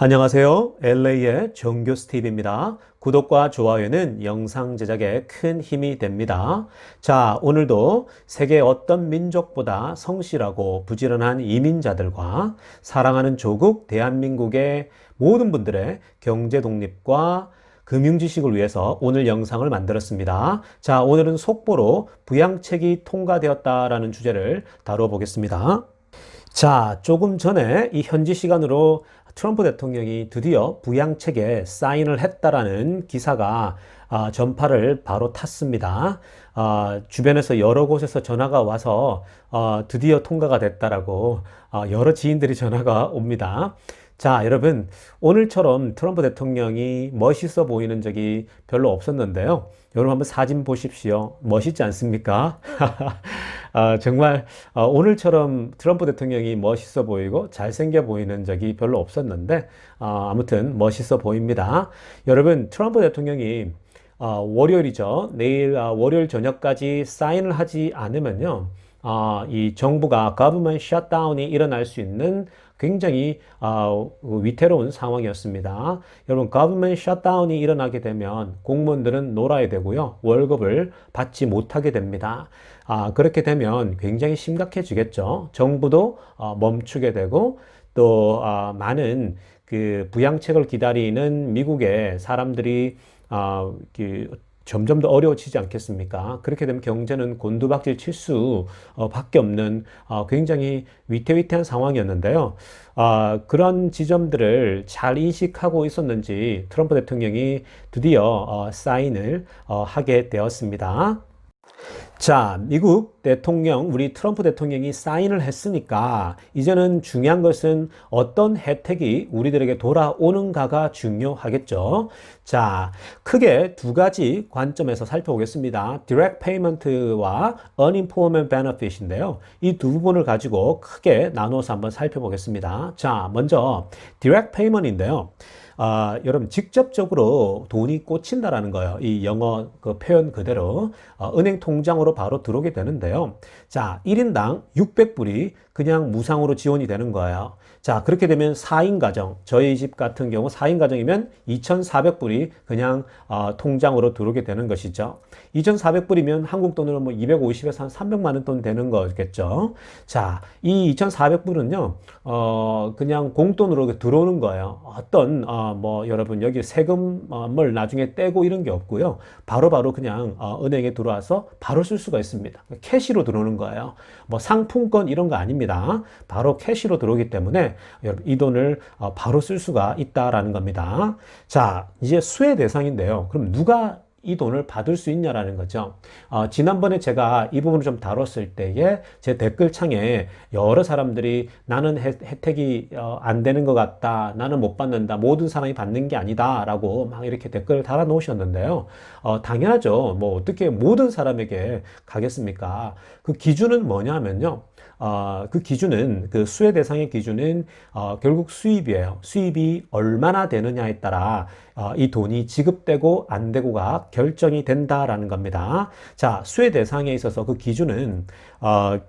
안녕하세요. LA의 정교 스티브입니다. 구독과 좋아요는 영상 제작에 큰 힘이 됩니다. 자, 오늘도 세계 어떤 민족보다 성실하고 부지런한 이민자들과 사랑하는 조국 대한민국의 모든 분들의 경제 독립과 금융 지식을 위해서 오늘 영상을 만들었습니다. 자, 오늘은 속보로 부양책이 통과되었다라는 주제를 다뤄보겠습니다. 자, 조금 전에 이 현지 시간으로 트럼프 대통령이 드디어 부양책에 사인을 했다라는 기사가 전파를 바로 탔습니다. 주변에서 여러 곳에서 전화가 와서 드디어 통과가 됐다라고 여러 지인들이 전화가 옵니다. 자, 여러분, 오늘처럼 트럼프 대통령이 멋있어 보이는 적이 별로 없었는데요. 여러분 한번 사진 보십시오. 멋있지 않습니까? 정말 오늘처럼 트럼프 대통령이 멋있어 보이고 잘생겨 보이는 적이 별로 없었는데 아무튼 멋있어 보입니다. 여러분, 트럼프 대통령이 월요일이죠. 내일 월요일 저녁까지 사인을 하지 않으면요. 이 정부가 government shutdown이 일어날 수 있는 굉장히 위태로운 상황이었습니다. 여러분, government shutdown이 일어나게 되면 공무원들은 놀아야 되고요. 월급을 받지 못하게 됩니다. 그렇게 되면 굉장히 심각해지겠죠. 정부도 멈추게 되고 또 많은 그 부양책을 기다리는 미국의 사람들이 점점 더 어려워지지 않겠습니까? 그렇게 되면 경제는 곤두박질 칠 수 밖에 없는 굉장히 위태위태한 상황이었는데요. 그런 지점들을 잘 인식하고 있었는지 트럼프 대통령이 드디어 사인을 하게 되었습니다. 자, 미국 대통령, 우리 트럼프 대통령이 사인을 했으니까 이제는 중요한 것은 어떤 혜택이 우리들에게 돌아오는가가 중요하겠죠. 자, 크게 두 가지 관점에서 살펴보겠습니다. Direct Payment와 Unemployment Benefit인데요. 이 두 부분을 가지고 크게 나눠서 한번 살펴보겠습니다. 자, 먼저 Direct Payment인데요. 여러분, 직접적으로 돈이 꽂힌다라는 거예요. 이 영어 그 표현 그대로 은행 통장으로 바로 들어오게 되는데요. 자, 1인당 600불이 그냥 무상으로 지원이 되는 거예요. 자, 그렇게 되면 4인 가정, 저희 집 같은 경우 4인 가정이면 2,400불이 그냥 통장으로 들어오게 되는 것이죠. 2,400불이면 한국 돈으로 뭐 250에서 한 300만 원 돈 되는 거겠죠. 자, 이 2,400불은요, 그냥 공돈으로 들어오는 거예요. 어떤, 뭐, 여러분, 여기 세금을 나중에 떼고 이런 게 없고요. 바로바로 그냥 은행에 들어와서 바로 쓸 수가 있습니다. 캐시로 들어오는 거예요. 뭐 상품권 이런 거 아닙니다. 바로 캐시로 들어오기 때문에 여러분 이 돈을 바로 쓸 수가 있다라는 겁니다. 자, 이제 수혜 대상인데요. 그럼 누가 이 돈을 받을 수 있냐라는 거죠. 지난번에 제가 이 부분을 좀 다뤘을 때에 제 댓글창에 여러 사람들이 나는 혜택이 안 되는 것 같다. 나는 못 받는다. 모든 사람이 받는 게 아니다. 라고 막 이렇게 댓글을 달아 놓으셨는데요. 당연하죠. 뭐 어떻게 모든 사람에게 가겠습니까? 그 기준은 뭐냐 하면요. 그 기준은, 그 수혜 대상의 기준은 결국 수입이에요. 수입이 얼마나 되느냐에 따라 이 돈이 지급되고 안 되고가 결정이 된다라는 겁니다. 자, 수혜 대상에 있어서 그 기준은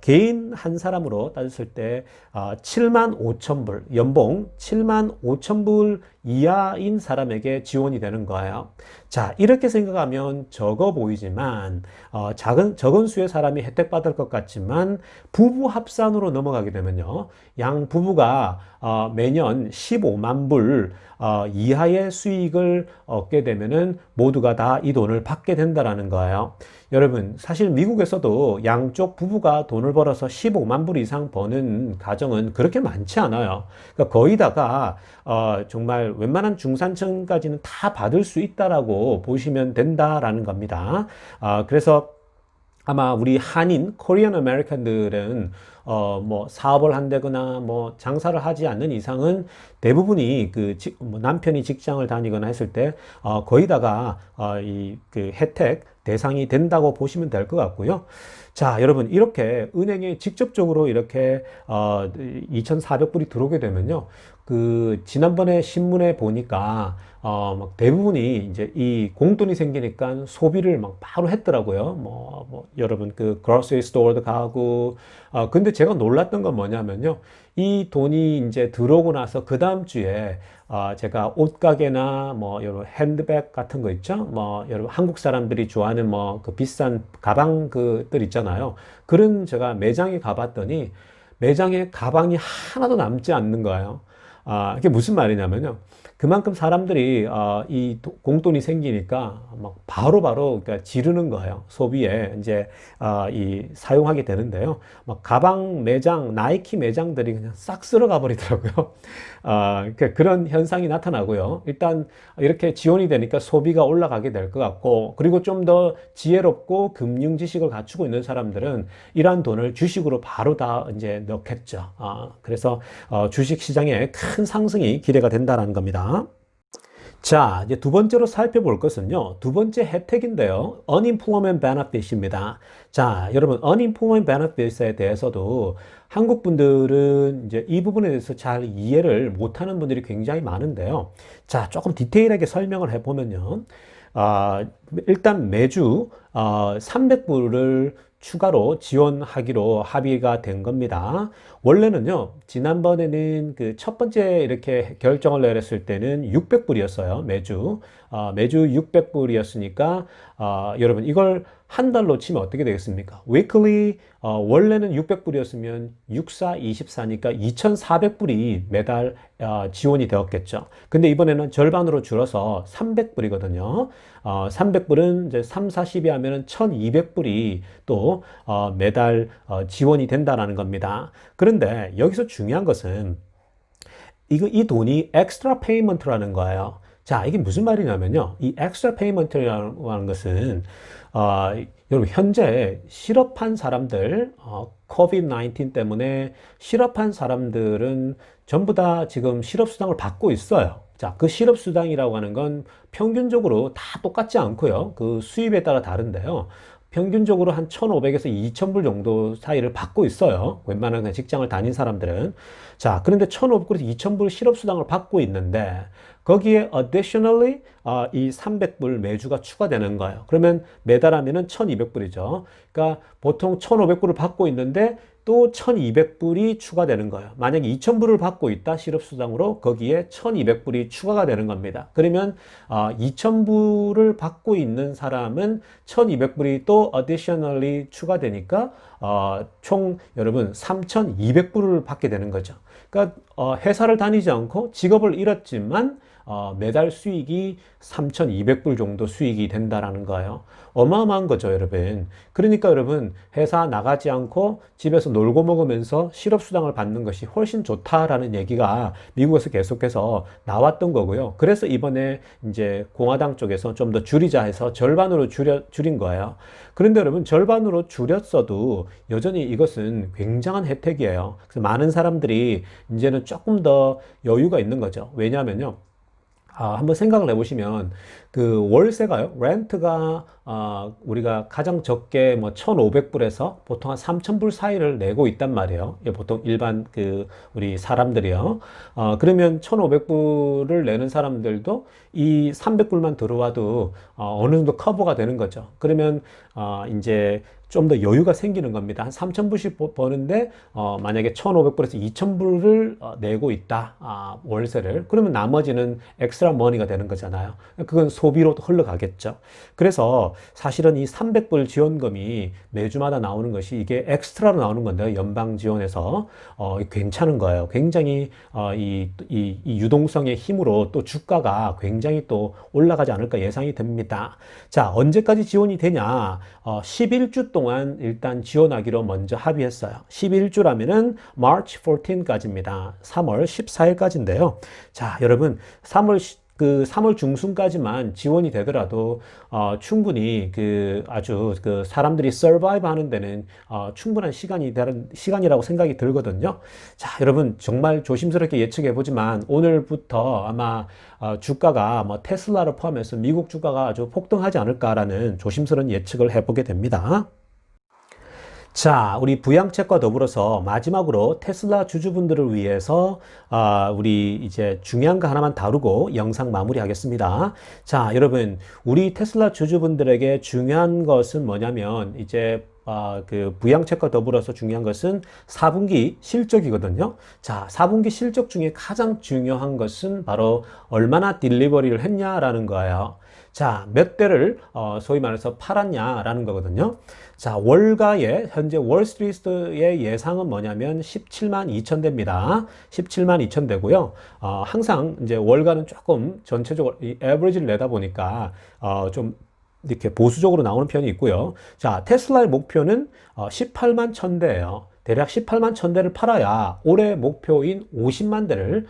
개인 한 사람으로 따졌을 때 7만 5천 불, 연봉 7만 5천 불 이하인 사람에게 지원이 되는 거예요. 자, 이렇게 생각하면 적어 보이지만 적은 수의 사람이 혜택 받을 것 같지만 부부 합산으로 넘어가게 되면요, 양 부부가 매년 15만 불 이하의 수익을 얻게 되면은 모두가 다 이 돈을 받게 된다라는 거예요. 여러분, 사실 미국에서도 양쪽 부부가 돈을 벌어서 15만 불 이상 버는 가정은 그렇게 많지 않아요. 그러니까 거의 다가 정말 웬만한 중산층까지는 다 받을 수 있다라고 보시면 된다라는 겁니다. 그래서 아마 우리 한인, 코리안 아메리칸들은 뭐 사업을 한다거나 뭐 장사를 하지 않는 이상은 대부분이 뭐 남편이 직장을 다니거나 했을 때 거의 다가 이 그 혜택 대상이 된다고 보시면 될 것 같고요. 자, 여러분, 이렇게 은행에 직접적으로 이렇게 2,400불이 들어오게 되면요, 지난번에 신문에 보니까 막 대부분이 이제 이 공돈이 생기니까 소비를 막 바로 했더라고요. 여러분 grocery store도 가고, 근데 제가 놀랐던 건 뭐냐면요. 이 돈이 이제 들어오고 나서 그 다음 주에 제가 옷가게나 여러분 핸드백 같은 거 있죠? 여러분 한국 사람들이 좋아하는 그 비싼 가방 그들 있잖아요. 그런 제가 매장에 가봤더니 매장에 가방이 하나도 남지 않는 거예요. 이게 무슨 말이냐면요. 그만큼 사람들이 공돈이 생기니까 막 바로바로 그러니까 지르는 거예요. 소비에 이제 이 사용하게 되는데요. 막 가방 매장, 나이키 매장들이 그냥 싹 쓸어가 버리더라고요. 그러니까 그런 현상이 나타나고요. 일단 이렇게 지원이 되니까 소비가 올라가게 될 것 같고, 그리고 좀 더 지혜롭고 금융 지식을 갖추고 있는 사람들은 이러한 돈을 주식으로 바로 다 이제 넣겠죠. 그래서 주식 시장에 큰 상승이 기대가 된다는 겁니다. 자, 이제 두 번째로 살펴볼 것은요. 두 번째 혜택인데요. Unemployment Benefit입니다. 자, 여러분, Unemployment Benefit에 대해서도 한국 분들은 이제 이 부분에 대해서 잘 이해를 못하는 분들이 굉장히 많은데요. 자, 조금 디테일하게 설명을 해보면요. 일단 매주 300불을 추가로 지원하기로 합의가 된 겁니다. 원래는요, 지난번에는 그 첫 번째 이렇게 결정을 내렸을 때는 600불이었어요, 매주. 매주 600불이었으니까, 여러분, 이걸 한 달로 치면 어떻게 되겠습니까? weekly, 원래는 600불이었으면 6, 4, 24니까 2,400불이 매달 지원이 되었겠죠. 근데 이번에는 절반으로 줄어서 300불이거든요. 300불은 이제 3, 40이 하면은 1,200불이 또 매달 지원이 된다라는 겁니다. 그런데 여기서 중요한 것은 이 돈이 엑스트라 페이먼트라는 거예요. 자, 이게 무슨 말이냐면요. 이 엑스트라 페이먼트라는 것은 여러분 현재 실업한 사람들, COVID-19 때문에 실업한 사람들은 전부 다 지금 실업수당을 받고 있어요. 자, 그 실업수당이라고 하는 건 평균적으로 다 똑같지 않고요. 그 수입에 따라 다른데요. 평균적으로 한 1,500에서 2,000불 정도 사이를 받고 있어요. 웬만한 직장을 다닌 사람들은. 자, 그런데 1,500불에서 2,000불 실업수당을 받고 있는데, 거기에 additionally 이 300불 매주가 추가되는 거예요. 그러면 매달 하면은 1,200불이죠. 그러니까 보통 1,500불을 받고 있는데 또 1,200불이 추가되는 거예요. 만약에 2,000불을 받고 있다 실업수당으로 거기에 1,200불이 추가가 되는 겁니다. 그러면 2,000불을 받고 있는 사람은 1,200불이 또 additionally 추가되니까 총 여러분 3,200불을 받게 되는 거죠. 그러니까 회사를 다니지 않고 직업을 잃었지만 매달 수익이 3,200불 정도 수익이 된다라는 거예요. 어마어마한 거죠, 여러분. 그러니까 여러분, 회사 나가지 않고 집에서 놀고 먹으면서 실업수당을 받는 것이 훨씬 좋다라는 얘기가 미국에서 계속해서 나왔던 거고요. 그래서 이번에 이제 공화당 쪽에서 좀 더 줄이자 해서 절반으로 줄인 거예요. 그런데 여러분, 절반으로 줄였어도 여전히 이것은 굉장한 혜택이에요. 그래서 많은 사람들이 이제는 조금 더 여유가 있는 거죠. 왜냐하면요. 한번 생각을 해보시면, 그 월세가요, 렌트가, 우리가 가장 적게 1,500불에서 보통 한 3,000불 사이를 내고 있단 말이에요. 보통 일반 우리 사람들이요. 그러면 1,500불을 내는 사람들도 이 300불만 들어와도, 어느 정도 커버가 되는 거죠. 그러면, 이제 좀 더 여유가 생기는 겁니다. 한 3,000불씩 버는데 만약에 1,500불에서 2,000불을 내고 있다. 월세를. 그러면 나머지는 엑스트라 머니가 되는 거잖아요. 그건 소비로 흘러가겠죠. 그래서 사실은 이 300불 지원금이 매주마다 나오는 것이 이게 엑스트라로 나오는 건데요. 연방 지원에서 괜찮은 거예요. 굉장히 이 유동성의 힘으로 또 주가가 굉장히 또 올라가지 않을까 예상이 됩니다. 자, 언제까지 지원이 되냐? 11주 동안 일단 지원하기로 먼저 합의했어요. 11주라면은 March 14까지입니다. 3월 14일까지인데요. 자, 여러분, 3월 중순까지만 지원이 되더라도 충분히 아주 사람들이 서바이브 하는 데는 충분한 시간이라고 생각이 들거든요. 자, 여러분 정말 조심스럽게 예측해 보지만 오늘부터 아마 주가가 테슬라를 포함해서 미국 주가가 아주 폭등하지 않을까라는 조심스러운 예측을 해보게 됩니다. 자, 우리 부양책과 더불어서 마지막으로 테슬라 주주분들을 위해서 우리 이제 중요한 거 하나만 다루고 영상 마무리하겠습니다. 자, 여러분, 우리 테슬라 주주분들에게 중요한 것은 뭐냐면 이제 그 부양책과 더불어서 중요한 것은 4분기 실적이거든요. 자, 4분기 실적 중에 가장 중요한 것은 바로 얼마나 딜리버리를 했냐라는 거예요. 자, 몇 대를 소위 말해서 팔았냐라는 거거든요. 자, 월가의 현재 월스트리트의 예상은 뭐냐면 17만 2천 대입니다. 17만 2천 대고요. 항상 이제 월가는 조금 전체적으로 이 에버리지를 내다 보니까 좀 이렇게 보수적으로 나오는 편이 있고요. 자, 테슬라의 목표는 18만 천 대예요. 대략 18만 천 대를 팔아야 올해 목표인 50만 대를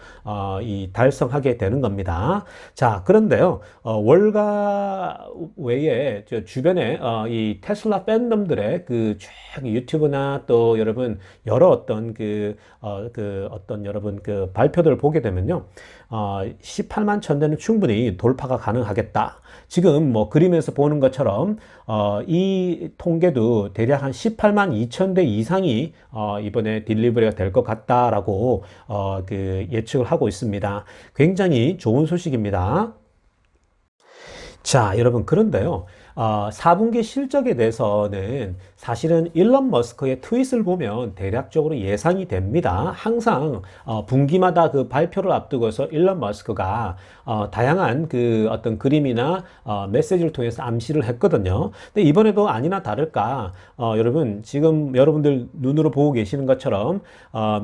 달성하게 되는 겁니다. 자, 그런데요, 월가 외에 주변에 이 테슬라 팬덤들의 그 유튜브나 또 여러분 여러 어떤 어떤 여러분 그 발표들을 보게 되면요, 18만 천 대는 충분히 돌파가 가능하겠다. 지금 뭐 그림에서 보는 것처럼 이 통계도 대략 한 18만 2천 대 이상이 이번에 딜리버리가 될 것 같다라고 그 예측을 하고 있습니다. 굉장히 좋은 소식입니다. 자, 여러분, 그런데요, 4분기 실적에 대해서는 사실은 일론 머스크의 트윗을 보면 대략적으로 예상이 됩니다. 항상 분기마다 그 발표를 앞두고서 일론 머스크가 다양한 그 어떤 그림이나 메시지를 통해서 암시를 했거든요. 근데 이번에도 아니나 다를까, 여러분, 지금 여러분들 눈으로 보고 계시는 것처럼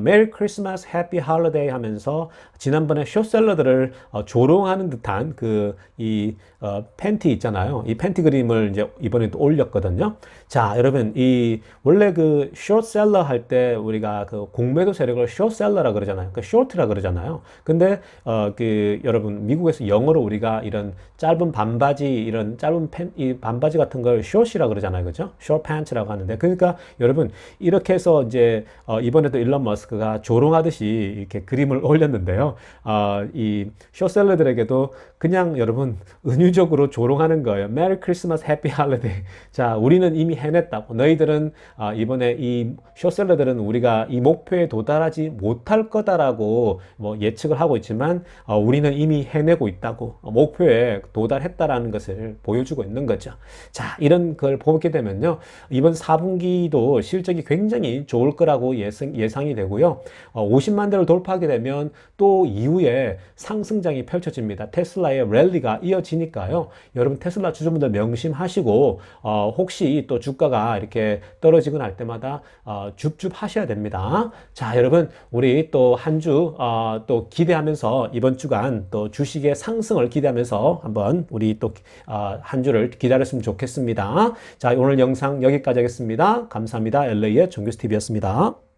메리 크리스마스 해피 할리데이 하면서 지난번에 숏셀러들을 조롱하는 듯한 팬티 있잖아요. 이 팬티 그림을 이제 이번에 또 올렸거든요. 자, 여러분, 원래 그 숏셀러 할 때 우리가 그 공매도 세력을 숏셀러라 그러잖아요. 그 숏이라 그러잖아요. 근데, 여러분, 미국에서 영어로 우리가 이런 짧은 반바지, 이런 짧은 이 반바지 같은 걸 숏이라 그러잖아요. 그죠? 숏 팬츠라고 하는데. 그러니까 여러분, 이렇게 해서 이제, 이번에도 일론 머스크가 조롱하듯이 이렇게 그림을 올렸는데요. 이 숏셀러들에게도 그냥 여러분, 은유적으로 조롱하는 거예요. 메리 크리스마스 해피 할리데이. 자, 우리는 이미 해냈다고. 너희들은 이번에 이 숏셀러들은 우리가 이 목표에 도달하지 못할 거다라고 뭐 예측을 하고 있지만 우리는 이미 해내고 있다고, 목표에 도달했다라는 것을 보여주고 있는 거죠. 자, 이런 걸 보게 되면요, 이번 4분기도 실적이 굉장히 좋을 거라고 예상이 되고요. 50만 대를 돌파하게 되면 또 이후에 상승장이 펼쳐집니다. 테슬라의 랠리가 이어지니까요. 여러분, 테슬라 주주분들 명심하시고 혹시 또 주가가 이렇게 떨어지거나 할 때마다 줍줍 하셔야 됩니다. 자, 여러분, 우리 또 한 주 또 기대하면서 이번 주간 또 주식의 상승을 기대하면서 한번 우리 또 한 주를 기다렸으면 좋겠습니다. 자, 오늘 영상 여기까지 하겠습니다. 감사합니다. LA의 정규스TV였습니다.